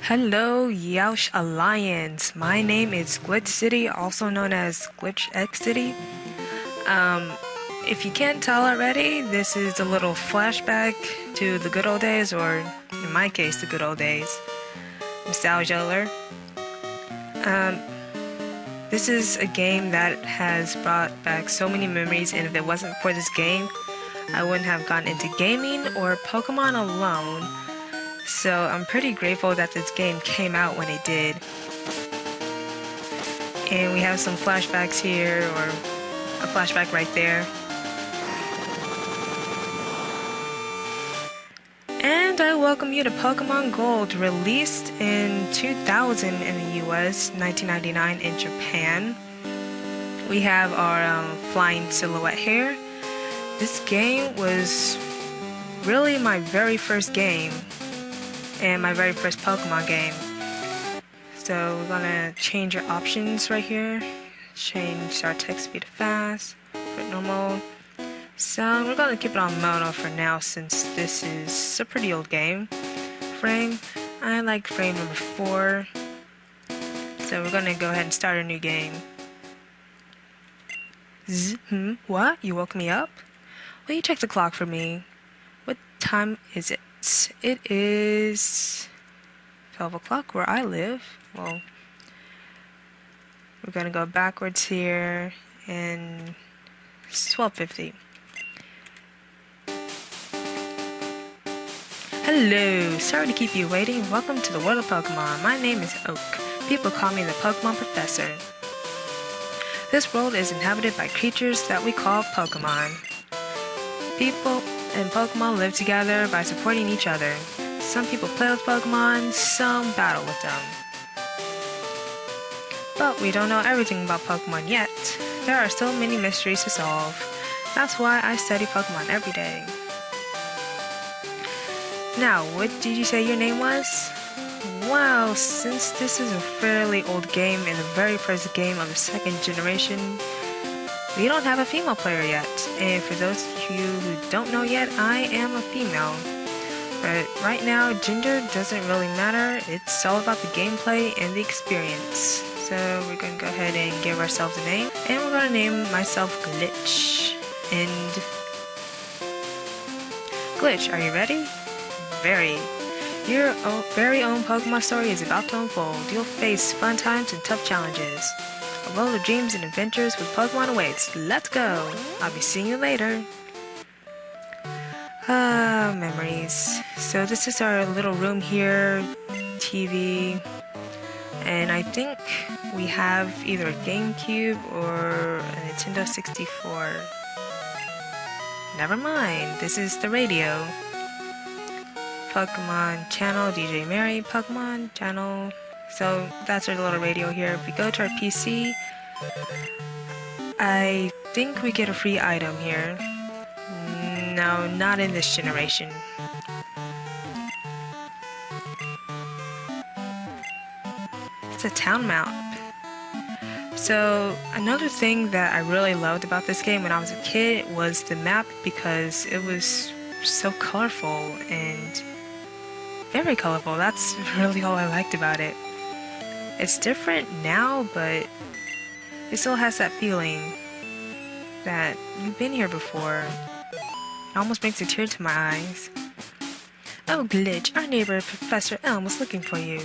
Hello, YeouschAlliance. My name is GlitchCity, also known as GlitchCity. If you can't tell already, this is a little flashback to the good old days, or in my case, the good old days. Nostalgia alert. This is a game that has brought back so many memories, and if it wasn't for this game, I wouldn't have gotten into gaming or Pokemon alone. So I'm pretty grateful that this game came out when it did. And we have some flashbacks here, or a flashback right there. And I welcome you to Pokemon Gold, released in 2000 in the US, 1999 in Japan. We have our flying silhouette here. This game was really my very first game, and my very first Pokemon game. So we're gonna change our options right here. Change our text speed to fast, put normal. So we're gonna keep it on mono for now, since this is a pretty old game. Frame, I like frame number 4. So we're gonna go ahead and start a new game. What? You woke me up? Will you check the clock for me? What time is it? It is 12 o'clock where I live. Well, we're gonna go backwards here, and it's 12:50. Hello, sorry to keep you waiting. Welcome to the world of Pokemon. My name is Oak. People call me the Pokemon Professor. This world is inhabited by creatures that we call Pokemon. People and Pokemon live together by supporting each other. Some people play with Pokemon, some battle with them. But we don't know everything about Pokemon yet. There are still many mysteries to solve. That's why I study Pokemon every day. Now, what did you say your name was? Wow, since this is a fairly old game and the very first game of the second generation, we don't have a female player yet, and for those of you who don't know yet, I am a female. But right now, gender doesn't really matter. It's all about the gameplay and the experience. So we're going to go ahead and give ourselves a name, and we're going to name myself Glitch. And Glitch, are you ready? Very. Your very own Pokemon story is about to unfold. You'll face fun times and tough challenges. A world of dreams and adventures with Pokemon awaits. Let's go! I'll be seeing you later. Memories. So this is our little room here, TV, and I think we have either a GameCube or a Nintendo 64. Never mind, this is the radio. Pokemon channel, DJ Mary, Pokemon channel. So that's our little radio here. If we go to our PC, I think we get a free item here. No, not in this generation. It's a town map. So another thing that I really loved about this game when I was a kid was the map, because it was so colorful and very colorful. That's really all I liked about it. It's different now, but it still has that feeling that you've been here before. It almost brings a tear to my eyes. Oh, Glitch, our neighbor Professor Elm was looking for you.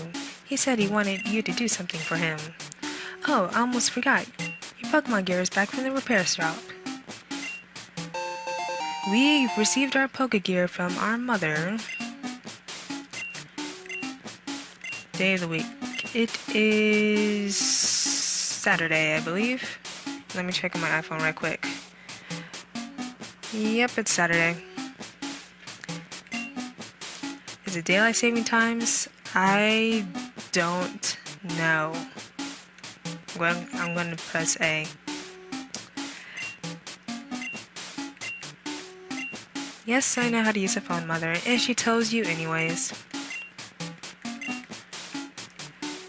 He said he wanted you to do something for him. Oh, I almost forgot. Your Pokemon gear is back from the repair shop. We received our Pokegear from our mother. Day of the week. It is Saturday, I believe. Let me check on my iPhone right quick. Yep, it's Saturday. Is it daylight saving times? I don't know. I'm going to press A. Yes, I know how to use a phone, Mother, and she tells you anyways.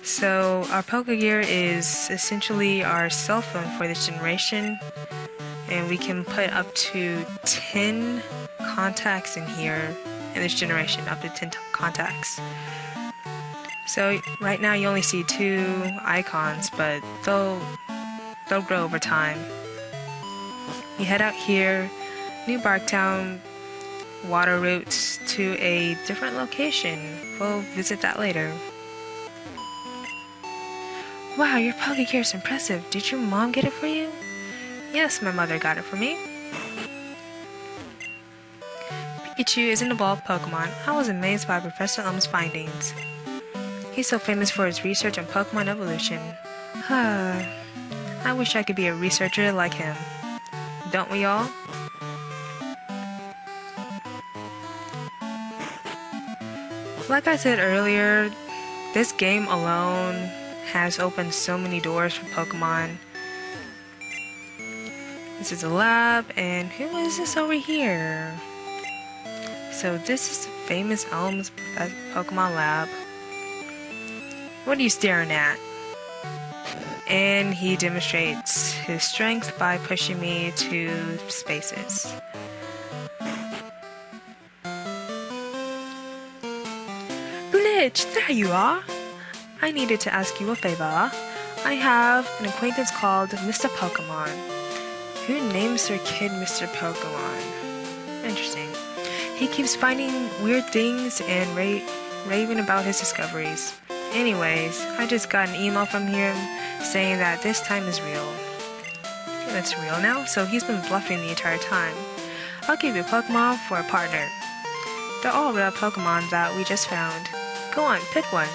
So our Pokegear is essentially our cell phone for this generation, and we can put up to 10 contacts in here in this generation, up to 10 contacts. So right now you only see 2 icons, but they'll grow over time. You head out here, New Barktown, water routes to a different location. We'll visit that later. Wow, your Pokegear is impressive. Did your mom get it for you? Yes, my mother got it for me. Pikachu isn't a evolved Pokemon. I was amazed by Professor Elm's findings. He's so famous for his research on Pokemon evolution. I wish I could be a researcher like him. Don't we all? Like I said earlier, this game alone has opened so many doors for Pokemon. This is a lab, and who is this over here? So this is the famous Elm's Pokemon lab. What are you staring at? And he demonstrates his strength by pushing me to spaces. Glitch, there you are! I needed to ask you a favor. I have an acquaintance called Mr. Pokemon. Who names their kid Mr. Pokemon? Interesting. He keeps finding weird things and raving about his discoveries. Anyways, I just got an email from him saying that this time is real. It's real now, so he's been bluffing the entire time. I'll give you a Pokemon for a partner. They're all real Pokemon that we just found. Go on, pick one.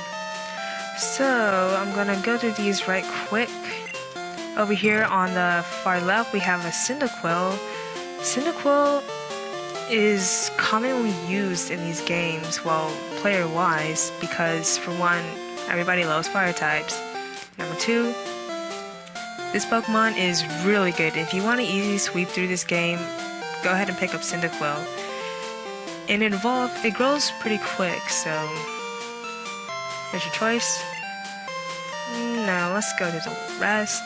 So, I'm gonna go through these right quick. Over here on the far left, we have a Cyndaquil. Cyndaquil is commonly used in these games, well, player-wise, because for one, everybody loves fire types. Number 2, this Pokemon is really good. If you want to easily sweep through this game, go ahead and pick up Cyndaquil. And it grows pretty quick, so there's your choice. Now let's go to the rest.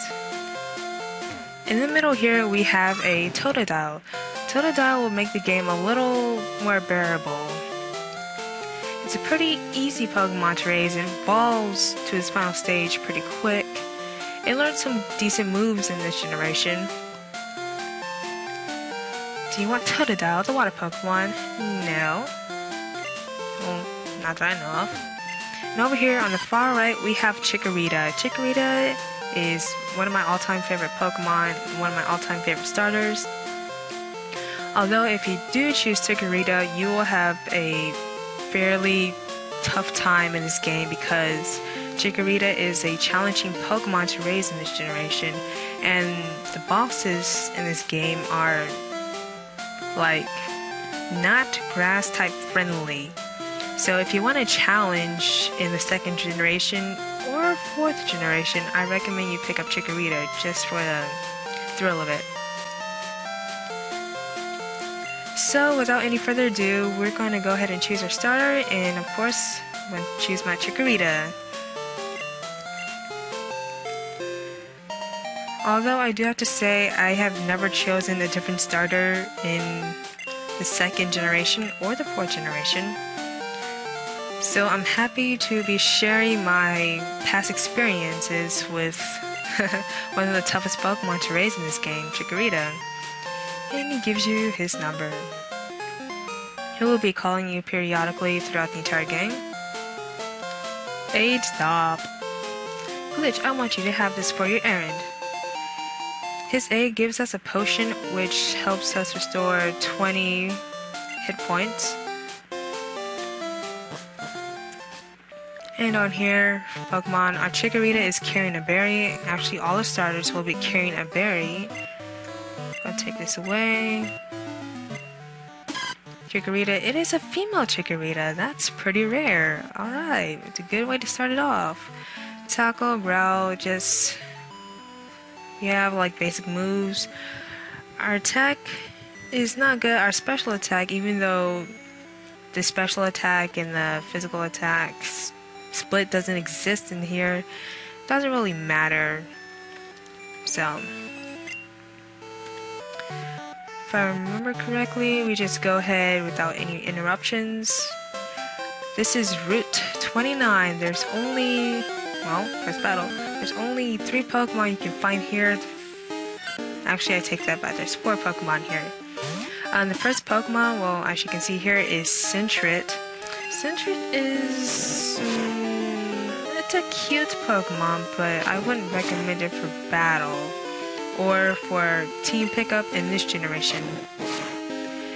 In the middle here we have a Totodile. Totodile will make the game a little more bearable. It's a pretty easy Pokemon to raise. It evolves to its final stage pretty quick. It learned some decent moves in this generation. Do you want Totodile, the water Pokemon? No. Well, not that I know of. And over here on the far right we have Chikorita. Chikorita is one of my all-time favorite Pokemon, one of my all-time favorite starters. Although if you do choose Chikorita, you will have a fairly tough time in this game because Chikorita is a challenging Pokemon to raise in this generation, and the bosses in this game are like not grass type friendly. So if you want a challenge in the 2nd generation or 4th generation, I recommend you pick up Chikorita just for the thrill of it. So without any further ado, we're going to go ahead and choose our starter, and of course I'm going to choose my Chikorita. Although I do have to say I have never chosen a different starter in the 2nd generation or the 4th generation. So I'm happy to be sharing my past experiences with one of the toughest Pokemon to raise in this game, Chikorita. And he gives you his number. He will be calling you periodically throughout the entire game. Aid, stop. Glitch, I want you to have this for your errand. His aid gives us a potion which helps us restore 20 hit points. And on here, Pokemon, our Chikorita is carrying a berry. Actually, all the starters will be carrying a berry. I'll take this away. Chikorita, it is a female Chikorita. That's pretty rare. Alright, it's a good way to start it off. Tackle, Growl, just... we have like basic moves. Our attack is not good. Our special attack, even though the special attack and the physical attacks split doesn't exist in here, doesn't really matter. So if I remember correctly, we just go ahead without any interruptions. This is Route 29. There's only, well, first battle. There's only 3 Pokemon you can find here. Actually, I take that back. There's 4 Pokemon here. The first Pokemon, well, as you can see here, is Sentret. Sentret is... it's a cute Pokemon, but I wouldn't recommend it for battle or for team pickup in this generation.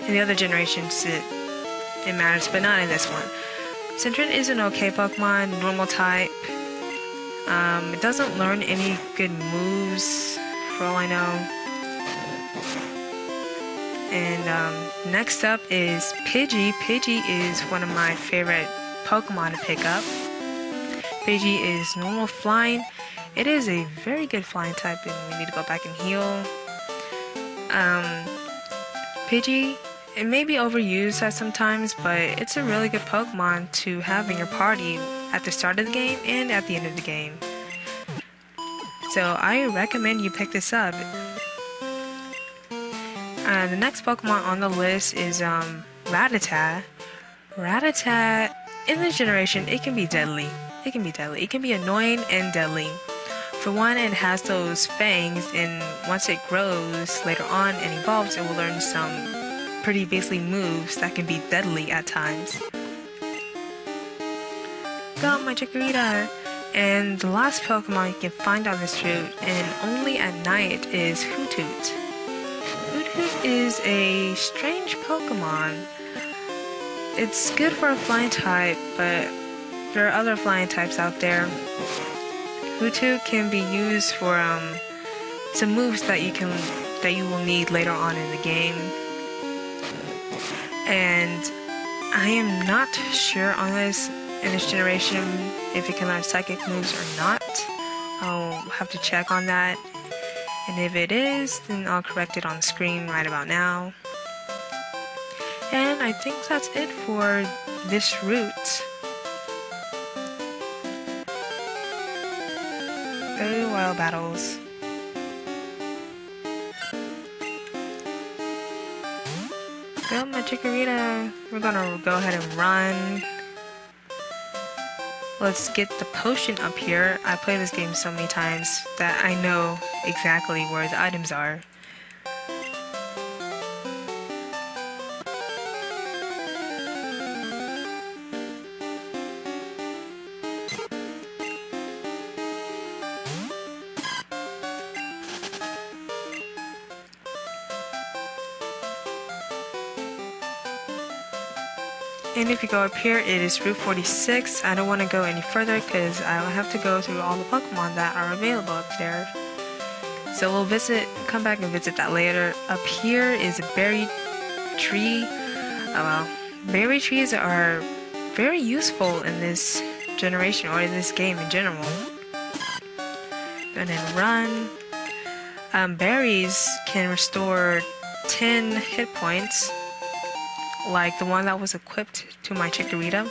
In the other generations, it matters, but not in this one. Sentret is an okay Pokemon, normal type. It doesn't learn any good moves, for all I know. And next up is Pidgey. Pidgey is one of my favorite Pokemon to pick up. Pidgey is normal flying. It is a very good flying type, and we need to go back and heal. Pidgey, it may be overused at sometimes, but it's a really good Pokemon to have in your party at the start of the game and at the end of the game. So I recommend you pick this up. The next Pokemon on the list is Rattata. Rattata, in this generation, it can be deadly. It can be deadly. It can be annoying and deadly. For one, it has those fangs, and once it grows later on and evolves, it will learn some pretty basically moves that can be deadly at times. Got my Chikorita! And the last Pokemon you can find on this route, and only at night, is Hoothoot. Hoothoot is a strange Pokemon. It's good for a flying type, but there are other flying types out there. Hoothoot can be used for some moves that you will need later on in the game. And I am not sure on this in this generation if it can learn psychic moves or not. I'll have to check on that. And if it is, then I'll correct it on screen right about now. And I think that's it for this route. Oh, wild battles. Go, my Chikorita. We're gonna go ahead and run. Let's get the potion up here. I play this game so many times that I know exactly where the items are. And if you go up here, it is Route 46. I don't want to go any further because I will have to go through all the Pokemon that are available up there. So we'll come back and visit that later. Up here is a berry tree. Oh well, berry trees are very useful in this generation or in this game in general. And then run. Berries can restore 10 hit points. Like the one that was equipped to my Chikorita.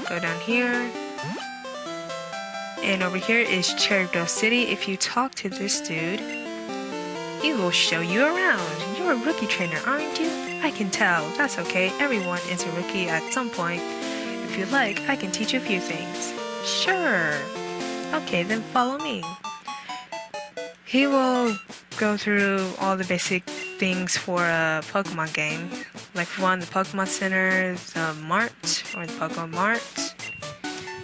Go down here. And over here is GlitchCity. If you talk to this dude, he will show you around. You're a rookie trainer, aren't you? I can tell. That's okay. Everyone is a rookie at some point. If you like, I can teach you a few things. Sure. Okay, then follow me. He will go through all the basic things for a Pokemon game. Like for one, the Pokemon Center, the Mart, or the Pokemon Mart.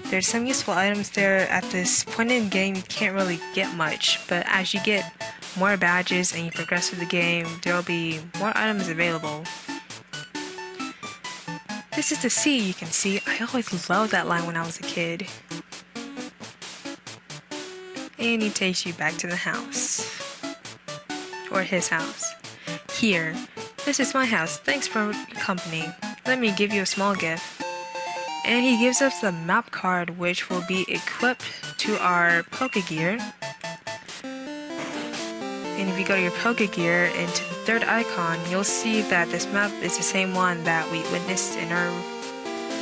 There's some useful items there. At this point in the game, you can't really get much, but as you get more badges and you progress through the game, there will be more items available. This is the sea, you can see. I always loved that line when I was a kid. And he takes you back to the house. Or his house. Here, this is my house. Thanks for your company. Let me give you a small gift. And he gives us the map card, which will be equipped to our Pokegear. And if you go to your Pokegear and to the third icon, you'll see that this map is the same one that we witnessed in our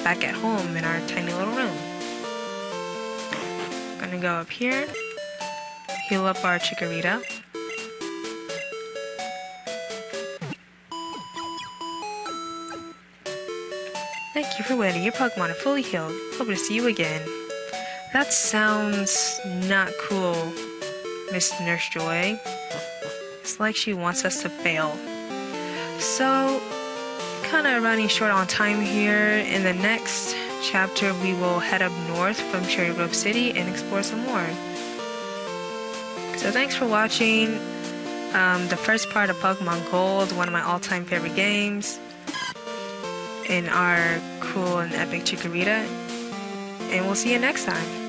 back at home in our tiny little room. Gonna go up here, heal up our Chikorita. Thank you for waiting. Your Pokemon are fully healed. Hope to see you again. That sounds not cool, Miss Nurse Joy. It's like she wants us to fail. So, kind of running short on time here. In the next chapter, we will head up north from Cherry Grove City and explore some more. So thanks for watching the first part of Pokemon Gold, one of my all-time favorite games, in our cool and epic Chikorita. And we'll see you next time.